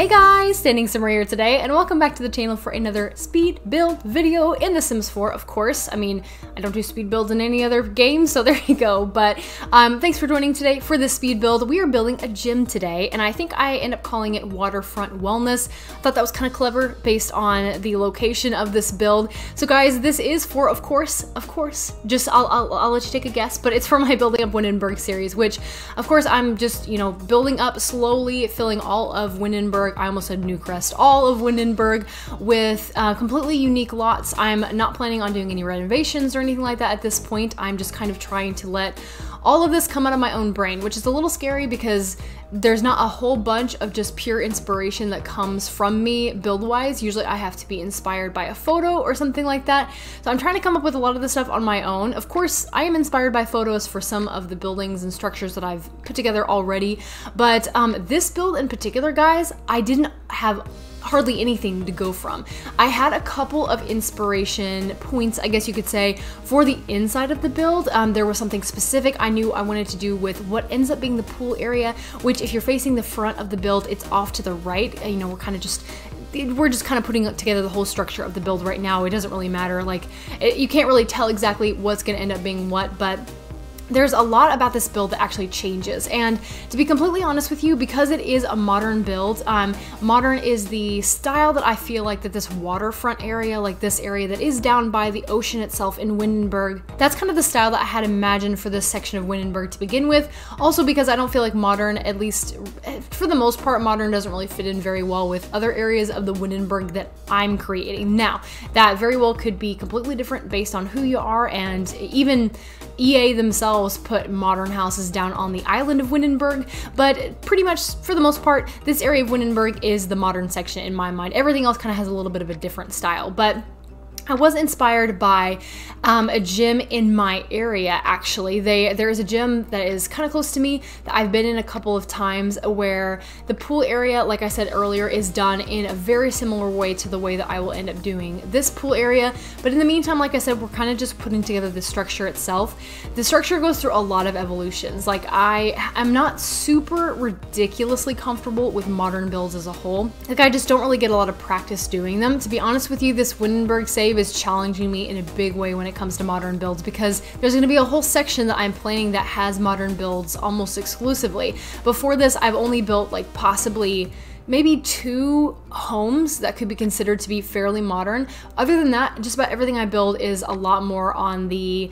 Hey guys, Standing Simmer here today, and welcome back to the channel for another speed build video in The Sims 4, of course. I mean, I don't do speed builds in any other game, so there you go. But thanks for joining today for this speed build. We are building a gym today, and I think I end up calling it Waterfront Wellness. I thought that was kind of clever based on the location of this build. So guys, this is for, of course, just I'll let you take a guess, but it's for my Building Up Windenburg series, which, of course, I'm just, you know, building up slowly, filling all of Windenburg. I almost said Newcrest, all of Windenburg with completely unique lots. I'm not planning on doing any renovations or anything like that at this point. I'm just kind of trying to let all of this come out of my own brain, which is a little scary because there's not a whole bunch of just pure inspiration that comes from me build-wise. Usually I have to be inspired by a photo or something like that. So I'm trying to come up with a lot of this stuff on my own. Of course, I am inspired by photos for some of the buildings and structures that I've put together already. But this build in particular, guys, I didn't have hardly anything to go from. I had a couple of inspiration points, I guess you could say, for the inside of the build. There was something specific I knew I wanted to do with what ends up being the pool area, which if you're facing the front of the build, it's off to the right. You know, we're just kind of putting together the whole structure of the build right now. It doesn't really matter. Like, you can't really tell exactly what's going to end up being what, but there's a lot about this build that actually changes. And to be completely honest with you, because it is a modern build, modern is the style that I feel like that this waterfront area, like this area that is down by the ocean itself in Windenburg, that's kind of the style that I had imagined for this section of Windenburg to begin with. Also because I don't feel like modern, at least for the most part, modern doesn't really fit in very well with other areas of the Windenburg that I'm creating. Now, that very well could be completely different based on who you are, and even EA themselves put modern houses down on the island of Windenburg, but pretty much for the most part, this area of Windenburg is the modern section in my mind. Everything else kind of has a little bit of a different style, but I was inspired by a gym in my area, actually. There is a gym that is kind of close to me that I've been in a couple of times where the pool area, like I said earlier, is done in a very similar way to the way that I will end up doing this pool area. But in the meantime, like I said, we're kind of just putting together the structure itself. The structure goes through a lot of evolutions. Like, I'm not super ridiculously comfortable with modern builds as a whole. Like, I just don't really get a lot of practice doing them. To be honest with you, this Windenburg save is challenging me in a big way when it comes to modern builds, because there's going to be a whole section that I'm planning that has modern builds almost exclusively. Before this, I've only built like possibly maybe 2 homes that could be considered to be fairly modern. Other than that, just about everything I build is a lot more on the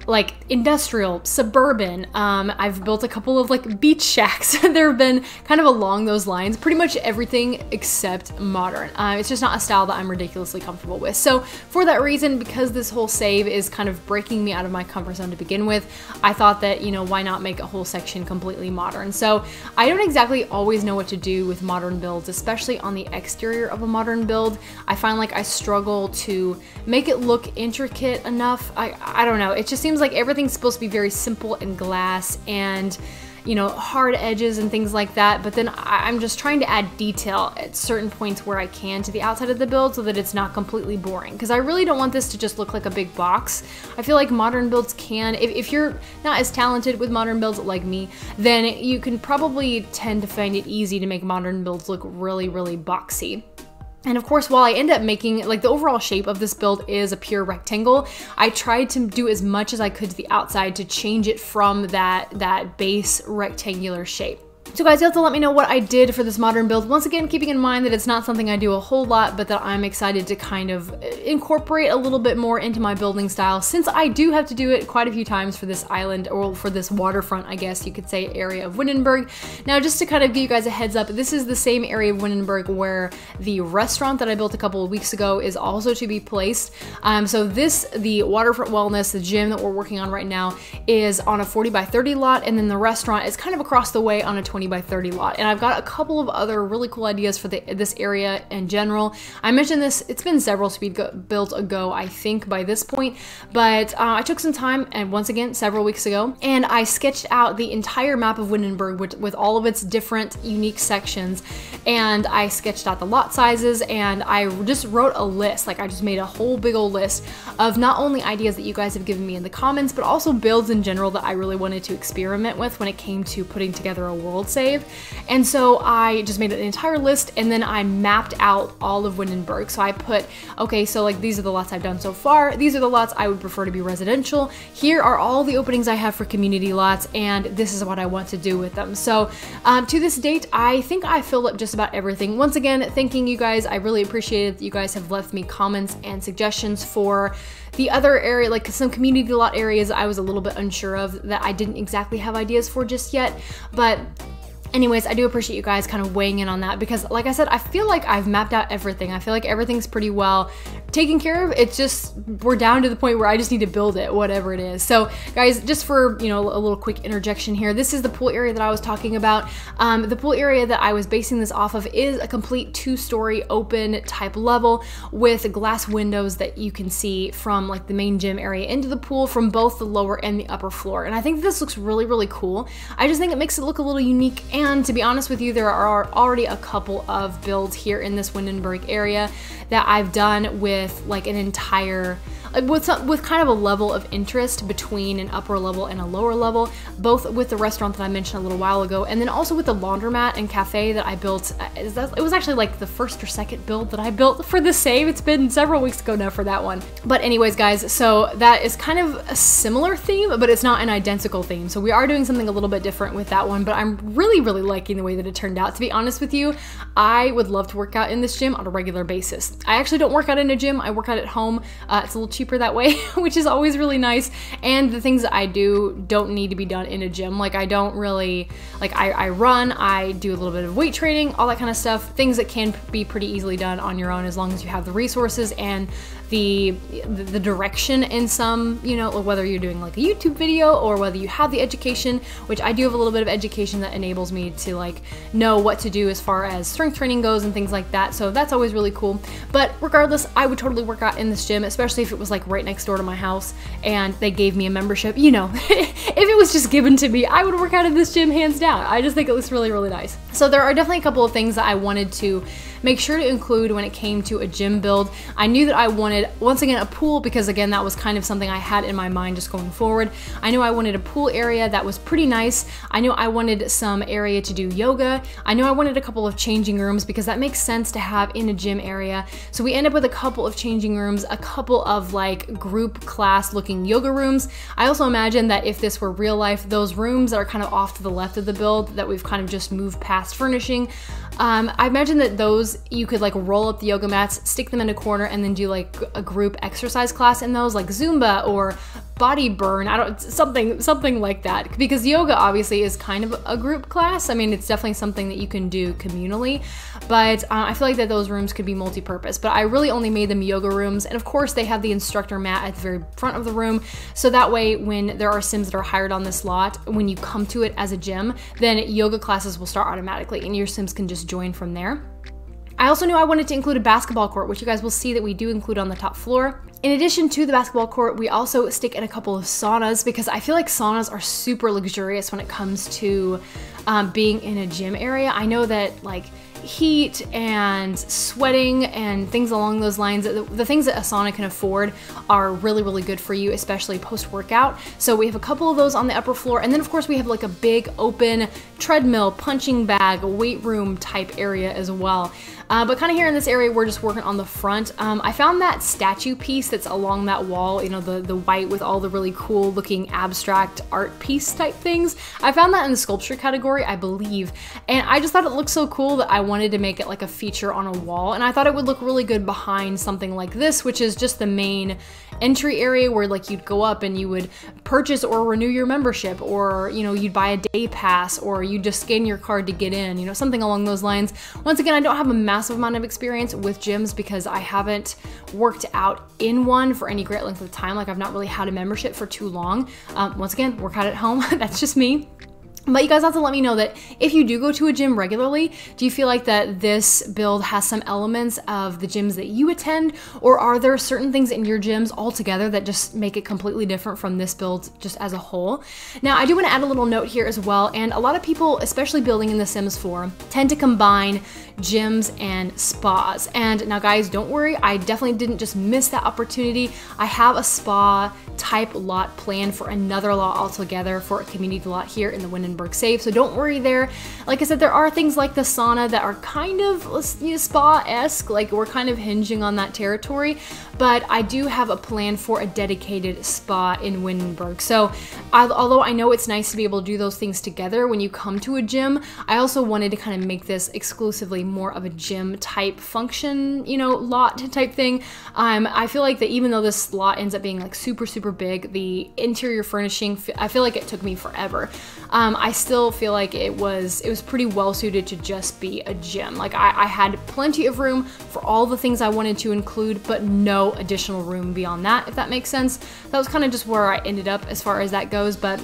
like industrial, suburban. I've built a couple of like beach shacks. There have been kind of along those lines, pretty much everything except modern. It's just not a style that I'm ridiculously comfortable with. So for that reason, because this whole save is kind of breaking me out of my comfort zone to begin with, I thought that, you know, why not make a whole section completely modern? So I don't exactly always know what to do with modern builds, especially on the exterior of a modern build. I find like I struggle to make it look intricate enough. I don't know, it just seems like everything's supposed to be very simple and glass and, you know, hard edges and things like that, but then I'm just trying to add detail at certain points where I can to the outside of the build so that it's not completely boring, because I really don't want this to just look like a big box. I feel like modern builds can, if you're not as talented with modern builds like me, then you can probably tend to find it easy to make modern builds look really, really boxy. And of course, while I end up making, like, the overall shape of this build is a pure rectangle, I tried to do as much as I could to the outside to change it from that base rectangular shape. So guys, you have to let me know what I did for this modern build. Once again, keeping in mind that it's not something I do a whole lot, but that I'm excited to kind of incorporate a little bit more into my building style, since I do have to do it quite a few times for this island, or for this waterfront, I guess you could say, area of Windenburg. Now, just to kind of give you guys a heads up, this is the same area of Windenburg where the restaurant that I built a couple of weeks ago is also to be placed. So the Waterfront Wellness, the gym that we're working on right now, is on a 40 by 30 lot, and then the restaurant is kind of across the way on a 20 by 30 lot. And I've got a couple of other really cool ideas for this area in general. I mentioned this, it's been several speed builds ago, I think, by this point, but I took some time, and once again, several weeks ago, and I sketched out the entire map of Windenburg with all of its different unique sections, and I sketched out the lot sizes, and I just wrote a list. Like, I just made a whole big old list of not only ideas that you guys have given me in the comments, but also builds in general that I really wanted to experiment with when it came to putting together a world. build save. And so I just made an entire list, and then I mapped out all of Windenburg. So I put, okay, so like these are the lots I've done so far. These are the lots I would prefer to be residential. Here are all the openings I have for community lots, and this is what I want to do with them. So to this date, I think I filled up just about everything. Once again, thanking you guys. I really appreciate it that you guys have left me comments and suggestions for the other area, like some community lot areas I was a little bit unsure of that I didn't exactly have ideas for just yet. But anyways, I do appreciate you guys kind of weighing in on that, because like I said, I feel like I've mapped out everything. I feel like everything's pretty well taken care of. It's just, we're down to the point where I just need to build it, whatever it is. So guys, just for, you know, a little quick interjection here, this is the pool area that I was talking about. The pool area that I was basing this off of is a complete 2-story open type level with glass windows that you can see from like the main gym area into the pool from both the lower and the upper floor. And I think this looks really, really cool. I just think it makes it look a little unique. And to be honest with you, there are already a couple of builds here in this Windenburg area that I've done with like an entire, like with kind of a level of interest between an upper level and a lower level, both with the restaurant that I mentioned a little while ago, and then also with the laundromat and cafe that I built. It was actually like the first or second build that I built for the save. It's been several weeks ago now for that one. But anyways, guys, so that is kind of a similar theme, but it's not an identical theme. So we are doing something a little bit different with that one, but I'm really, really liking the way that it turned out. To be honest with you, I would love to work out in this gym on a regular basis. I actually don't work out in a gym. I work out at home. It's a little cheaper that way, which is always really nice. And the things that I do don't need to be done in a gym. Like I don't really, like I run, I do a little bit of weight training, all that kind of stuff, things that can be pretty easily done on your own as long as you have the resources and the direction in some, you know, whether you're doing like a YouTube video or whether you have the education, which I do have a little bit of education that enables me to like know what to do as far as strength training goes and things like that. So that's always really cool. But regardless, I would totally work out in this gym, especially if it was like right next door to my house and they gave me a membership. You know, if it was just given to me, I would work out in this gym hands down. I just think it looks really, really nice. So there are definitely a couple of things that I wanted to make sure to include when it came to a gym build. I knew that I wanted, once again, a pool, because again, that was kind of something I had in my mind just going forward. I knew I wanted a pool area that was pretty nice. I knew I wanted some area to do yoga. I knew I wanted a couple of changing rooms because that makes sense to have in a gym area. So we end up with a couple of changing rooms, a couple of like group class looking yoga rooms. I also imagine that if this were real life, those rooms that are kind of off to the left of the build that we've kind of just moved past furnishing, I imagine that those you could like roll up the yoga mats, stick them in a corner, and then do like a group exercise class in those, like Zumba or body burn, something like that, because yoga obviously is kind of a group class. I mean, it's definitely something that you can do communally, but I feel like that those rooms could be multi-purpose. But I really only made them yoga rooms, and of course they have the instructor mat at the very front of the room, so that way when there are sims that are hired on this lot, when you come to it as a gym, then yoga classes will start automatically and your sims can just join from there. I also knew I wanted to include a basketball court, which you guys will see that we do include on the top floor. In addition to the basketball court, we also stick in a couple of saunas, because I feel like saunas are super luxurious when it comes to being in a gym area. I know that like heat and sweating and things along those lines, the things that a sauna can afford are really, really good for you, especially post-workout. So we have a couple of those on the upper floor, and then of course we have like a big open treadmill, punching bag, weight room type area as well. But kind of here in this area, we're just working on the front. I found that statue piece that's along that wall, you know, the white with all the really cool looking abstract art piece type things. I found that in the sculpture category, I believe. And I just thought it looked so cool that I wanted to make it like a feature on a wall. And I thought it would look really good behind something like this, which is just the main entry area where like you'd go up and you would purchase or renew your membership, or, you know, you'd buy a day pass, or you just scan your card to get in, you know, something along those lines. Once again, I don't have a massive amount of experience with gyms because I haven't worked out in one for any great length of time. Like I've not really had a membership for too long. Once again, work out at home. That's just me. But you guys have to let me know that if you do go to a gym regularly, do you feel like that this build has some elements of the gyms that you attend, or are there certain things in your gyms altogether that just make it completely different from this build just as a whole? Now, I do want to add a little note here as well, and a lot of people, especially building in The Sims 4, tend to combine gyms and spas. And now guys, don't worry, I definitely didn't just miss that opportunity. I have a spa type lot planned for another lot altogether for a community lot here in the Windenburg Windenburg safe, so don't worry there. Like I said, there are things like the sauna that are kind of spa-esque, like we're kind of hinging on that territory, but I do have a plan for a dedicated spa in Windenburg. So although I know it's nice to be able to do those things together when you come to a gym, I also wanted to kind of make this exclusively more of a gym type function, you know, lot type thing. I feel like that even though this lot ends up being like super big, the interior furnishing, I feel like it took me forever. I still feel like it was pretty well suited to just be a gym. Like I had plenty of room for all the things I wanted to include, but no additional room beyond that, if that makes sense. That was kind of just where I ended up as far as that goes. But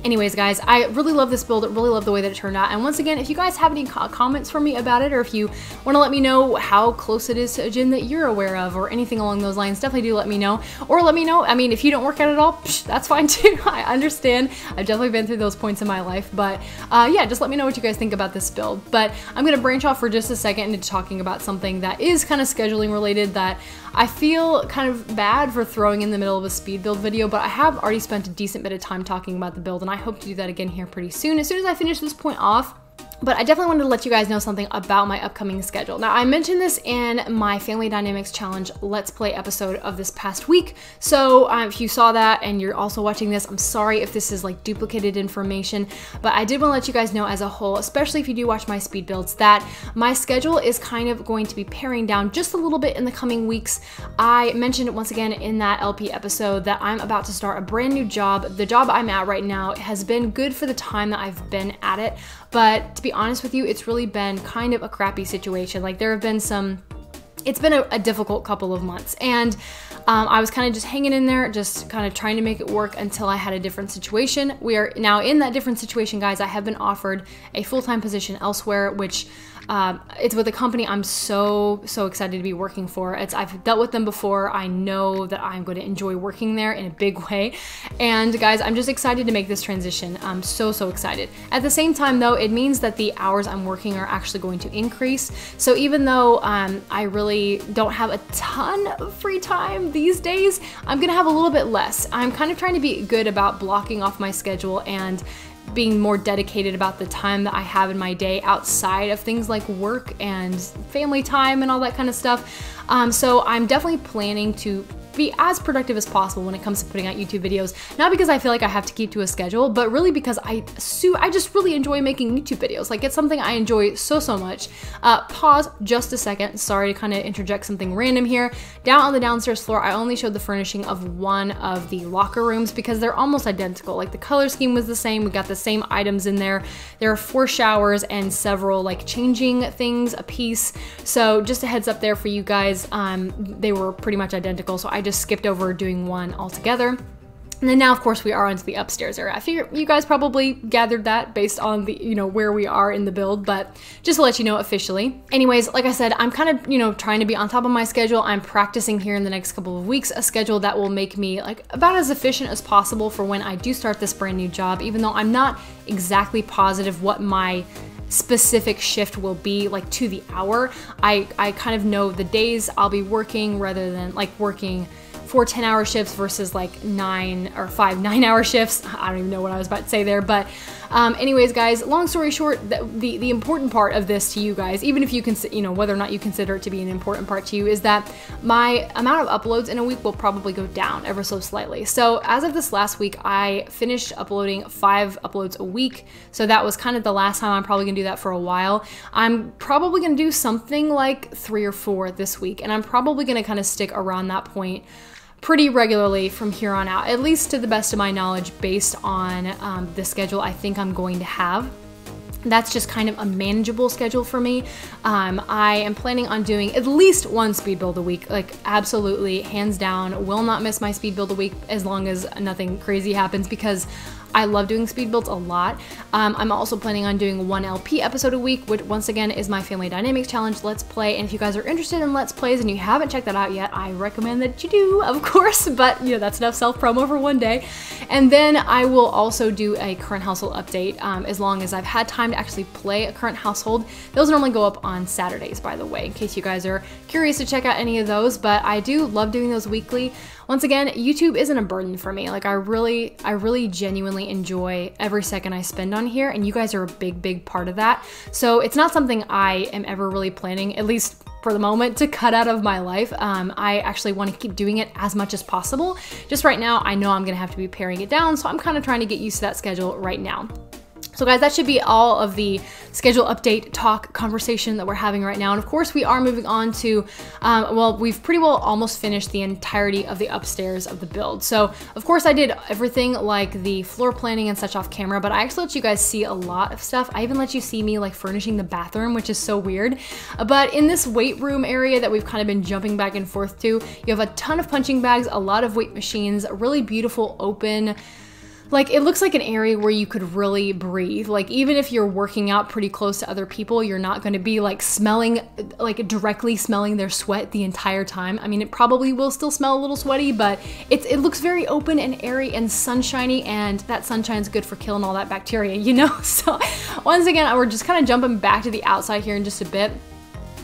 anyways, guys, I really love this build. I really love the way that it turned out. And once again, if you guys have any comments for me about it, or if you want to let me know how close it is to a gym that you're aware of or anything along those lines, definitely do let me know. Or let me know, I mean, if you don't work out at all, that's fine too. I understand. I've definitely been through those points in my life. But yeah, just let me know what you guys think about this build. But I'm going to branch off for just a second into talking about something that is kind of scheduling related that I feel kind of bad for throwing in the middle of a speed build video, but I have already spent a decent bit of time talking about the build, and I hope to do that again here pretty soon, as I finish this point off. But I definitely wanted to let you guys know something about my upcoming schedule. Now, I mentioned this in my Family Dynamics Challenge Let's Play episode of this past week. So if you saw that and you're also watching this, I'm sorry if this is like duplicated information, but I did want to let you guys know as a whole, especially if you do watch my speed builds, that my schedule is kind of going to be paring down just a little bit in the coming weeks. I mentioned once again in that LP episode that I'm about to start a brand new job. The job I'm at right now has been good for the time that I've been at it, but to be honest with you, it's really been kind of a crappy situation. Like there have been it's been a difficult couple of months, and I was kind of just hanging in there, just kind of trying to make it work until I had a different situation. We are now in that different situation, guys. I have been offered a full-time position elsewhere, which it's with a company I'm so excited to be working for. I've dealt with them before. I know that I'm going to enjoy working there in a big way. And guys, I'm just excited to make this transition. I'm so excited. At the same time though, it means that the hours I'm working are actually going to increase. So even though I really don't have a ton of free time these days, I'm gonna have a little bit less. I'm kind of trying to be good about blocking off my schedule and being more dedicated about the time that I have in my day outside of things like work and family time and all that kind of stuff. So I'm definitely planning to be as productive as possible when it comes to putting out YouTube videos. Not because I feel like I have to keep to a schedule, but really because I just really enjoy making YouTube videos. Like it's something I enjoy so much. Pause just a second. Sorry to kind of interject something random here. Down on the downstairs floor, I only showed the furnishing of one of the locker rooms because they're almost identical. Like the color scheme was the same. We got the same items in there. There are 4 showers and several like changing things a piece. So just a heads up there for you guys. They were pretty much identical. So I just skipped over doing one altogether. And then now, of course, we are onto the upstairs area. I figure you guys probably gathered that based on the, where we are in the build, but just to let you know officially. Anyways, like I said, I'm kind of, trying to be on top of my schedule. I'm practicing here in the next couple of weeks, a schedule that will make me like about as efficient as possible for when I do start this brand new job, even though I'm not exactly positive what my specific shift will be like to the hour. I kind of know the days I'll be working rather than like working 4 10-hour shifts versus like 9 or 5 9-hour shifts. I don't even know what I was about to say there, but anyways, guys, long story short, the important part of this to you guys, even if you can, whether or not you consider it to be an important part to you, is that my amount of uploads in a week will probably go down ever so slightly. So as of this last week, I finished uploading 5 uploads a week. So that was kind of the last time. I'm probably gonna do that for a while. I'm probably gonna do something like 3 or 4 this week, and I'm probably gonna kind of stick around that point pretty regularly from here on out, at least to the best of my knowledge, based on the schedule I think I'm going to have. That's just kind of a manageable schedule for me. I am planning on doing at least 1 speed build a week, like absolutely, hands down, will not miss my speed build a week as long as nothing crazy happens, because I love doing speed builds a lot. I'm also planning on doing 1 LP episode a week, which once again is my Family Dynamics Challenge Let's Play. And if you guys are interested in Let's Plays and you haven't checked that out yet, I recommend that you do, of course, but that's enough self-promo for one day. And then I will also do a current household update as long as I've had time to actually play a current household. Those normally go up on Saturdays, by the way, in case you guys are curious to check out any of those, but I do love doing those weekly. once again, YouTube isn't a burden for me. Like I really genuinely enjoy every second I spend on here, and you guys are a big part of that. So it's not something I am ever really planning, at least for the moment, to cut out of my life. I actually want to keep doing it as much as possible. Just right now, I know I'm gonna have to be paring it down, so I'm kind of trying to get used to that schedule right now. So guys, that should be all of the schedule update talk conversation that we're having right now. And of course we are moving on to, well, we've pretty well almost finished the entirety of the upstairs of the build. So of course I did everything like the floor planning and such off camera, but I actually let you guys see a lot of stuff. I even let you see me like furnishing the bathroom, which is so weird. But in this weight room area that we've kind of been jumping back and forth to, you have a ton of punching bags, a lot of weight machines, a really beautiful open, like it looks like an area where you could really breathe. Like even if you're working out pretty close to other people, you're not going to be like smelling, like directly smelling their sweat the entire time. I mean, it probably will still smell a little sweaty, but it looks very open and airy and sunshiny, and that sunshine's good for killing all that bacteria, you know? So once again, we're just kind of jumping back to the outside here in just a bit.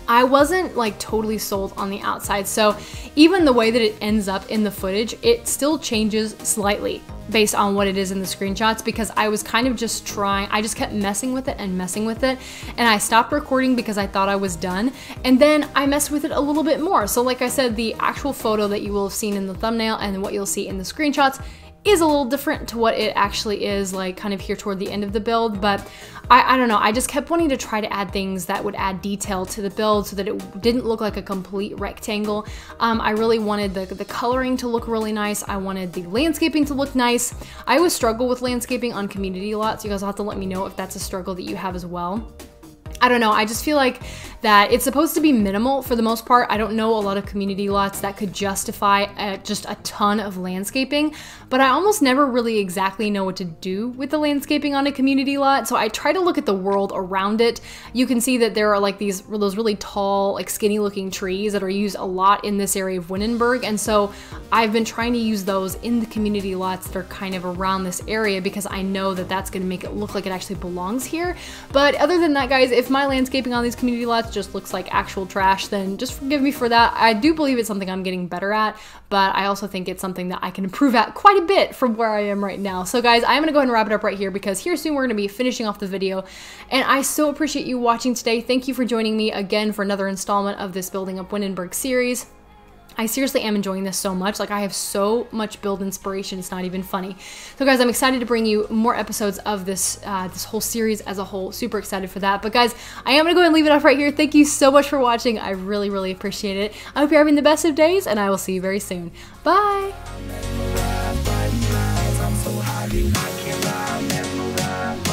I wasn't like totally sold on the outside. So even the way that it ends up in the footage, it still changes slightly based on what it is in the screenshots, because I was kind of just trying, I just kept messing with it and messing with it. And I stopped recording because I thought I was done. And then I messed with it a little bit more. So like I said, the actual photo that you will have seen in the thumbnail and what you'll see in the screenshots is a little different to what it actually is like kind of here toward the end of the build. But I don't know, I just kept wanting to try to add things that would add detail to the build so that it didn't look like a complete rectangle. I really wanted the coloring to look really nice. I wanted the landscaping to look nice. I always struggle with landscaping on community lots. You guys will have to let me know if that's a struggle that you have as well. I don't know, I just feel like that it's supposed to be minimal for the most part. I don't know a lot of community lots that could justify just a ton of landscaping, but I almost never really exactly know what to do with the landscaping on a community lot. So I try to look at the world around it. You can see that there are like those really tall, like skinny looking trees that are used a lot in this area of Windenburg. And so I've been trying to use those in the community lots that are kind of around this area, because I know that that's gonna make it look like it actually belongs here. But other than that, guys, if my landscaping on these community lots just looks like actual trash, then just forgive me for that. I do believe it's something I'm getting better at, but I also think it's something that I can improve at quite a bit from where I am right now. So guys, I'm gonna go ahead and wrap it up right here, because here soon we're gonna be finishing off the video, and I so appreciate you watching today. Thank you for joining me again for another installment of this Building Up Windenburg series. I seriously am enjoying this so much. Like I have so much build inspiration, it's not even funny. So guys, I'm excited to bring you more episodes of this this whole series as a whole. Super excited for that. But guys, I am gonna go ahead and leave it off right here. Thank you so much for watching. I really appreciate it. I hope you're having the best of days, and I will see you very soon. Bye. I'm mesmerized by these lines. I'm so happy, I can't lie. I'm mesmerized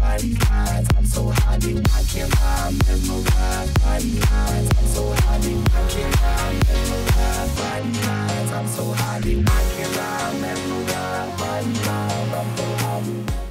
by these lines. I'm so happy, I can't lie. I'm mesmerized by these lines. I'm so happy, I can't lie. I'm mesmerized by these lines. I'm so happy.